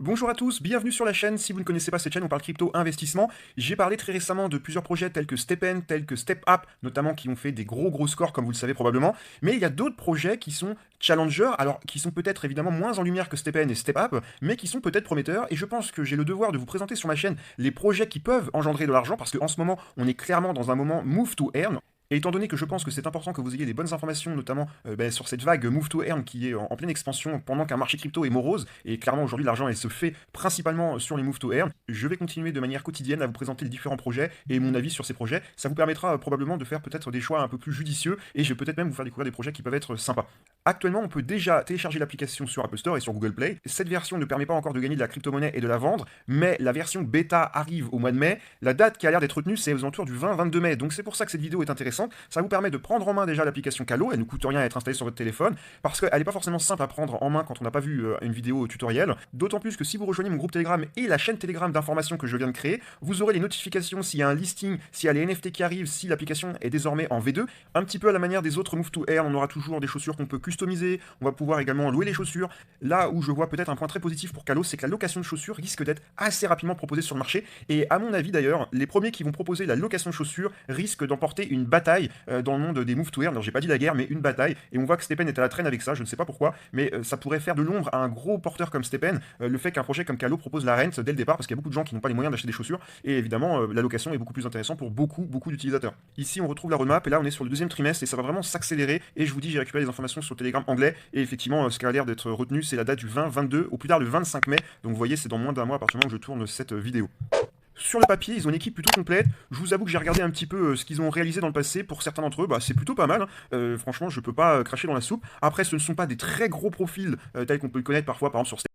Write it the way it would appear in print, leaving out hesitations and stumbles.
Bonjour à tous, bienvenue sur la chaîne. Si vous ne connaissez pas cette chaîne, on parle crypto investissement. J'ai parlé très récemment de plusieurs projets tels que StepN, tels que StepUp, notamment qui ont fait des gros scores comme vous le savez probablement. Mais il y a d'autres projets qui sont challengers, alors qui sont peut-être évidemment moins en lumière que StepN et StepUp, mais qui sont peut-être prometteurs. Et je pense que j'ai le devoir de vous présenter sur ma chaîne les projets qui peuvent engendrer de l'argent, parce qu'en ce moment, on est clairement dans un moment move to earn. Et étant donné que je pense que c'est important que vous ayez des bonnes informations, notamment sur cette vague Move to Earn qui est en pleine expansion pendant qu'un marché crypto est morose, et clairement aujourd'hui l'argent elle se fait principalement sur les Move to Earn, je vais continuer de manière quotidienne à vous présenter les différents projets et mon avis sur ces projets. Ça vous permettra probablement de faire peut-être des choix un peu plus judicieux, et je vais peut-être même vous faire découvrir des projets qui peuvent être sympas. Actuellement, on peut déjà télécharger l'application sur Apple Store et sur Google Play. Cette version ne permet pas encore de gagner de la crypto-monnaie et de la vendre, mais la version bêta arrive au mois de mai. La date qui a l'air d'être retenue, c'est aux alentours du 20-22 mai. Donc c'est pour ça que cette vidéo est intéressante. Ça vous permet de prendre en main déjà l'application Calo. Elle ne coûte rien à être installée sur votre téléphone, parce qu'elle n'est pas forcément simple à prendre en main quand on n'a pas vu une vidéo tutoriel. D'autant plus que si vous rejoignez mon groupe Telegram et la chaîne Telegram d'information que je viens de créer, vous aurez les notifications s'il y a un listing, s'il y a les NFT qui arrivent, si l'application est désormais en V2. Un petit peu à la manière des autres Move to Earn, on aura toujours des chaussures qu'on peut customiser. On va pouvoir également louer les chaussures. Là où je vois peut-être un point très positif pour Calo, c'est que la location de chaussures risque d'être assez rapidement proposée sur le marché. Et à mon avis d'ailleurs, les premiers qui vont proposer la location de chaussures risquent d'emporter une bataille dans le monde des Move to Earn. Alors j'ai pas dit la guerre, mais une bataille. Et on voit que Stepn est à la traîne avec ça, je ne sais pas pourquoi, mais ça pourrait faire de l'ombre à un gros porteur comme Stepn, le fait qu'un projet comme Calo propose la rent dès le départ, parce qu'il y a beaucoup de gens qui n'ont pas les moyens d'acheter des chaussures. Et évidemment, la location est beaucoup plus intéressante pour beaucoup d'utilisateurs. Ici on retrouve la roadmap, et là on est sur le deuxième trimestre, et ça va vraiment s'accélérer. Et je vous dis, j'ai récupéré des informations sur Telegram anglais. Et effectivement, ce qui a l'air d'être retenu, c'est la date du 20-22, au plus tard le 25 mai. Donc vous voyez, c'est dans moins d'un mois à partir du moment où je tourne cette vidéo. Sur le papier, ils ont une équipe plutôt complète. Je vous avoue que j'ai regardé un petit peu ce qu'ils ont réalisé dans le passé. Pour certains d'entre eux, c'est plutôt pas mal, hein. Franchement, je peux pas cracher dans la soupe. Après, ce ne sont pas des très gros profils tels qu'on peut le connaître parfois, par exemple sur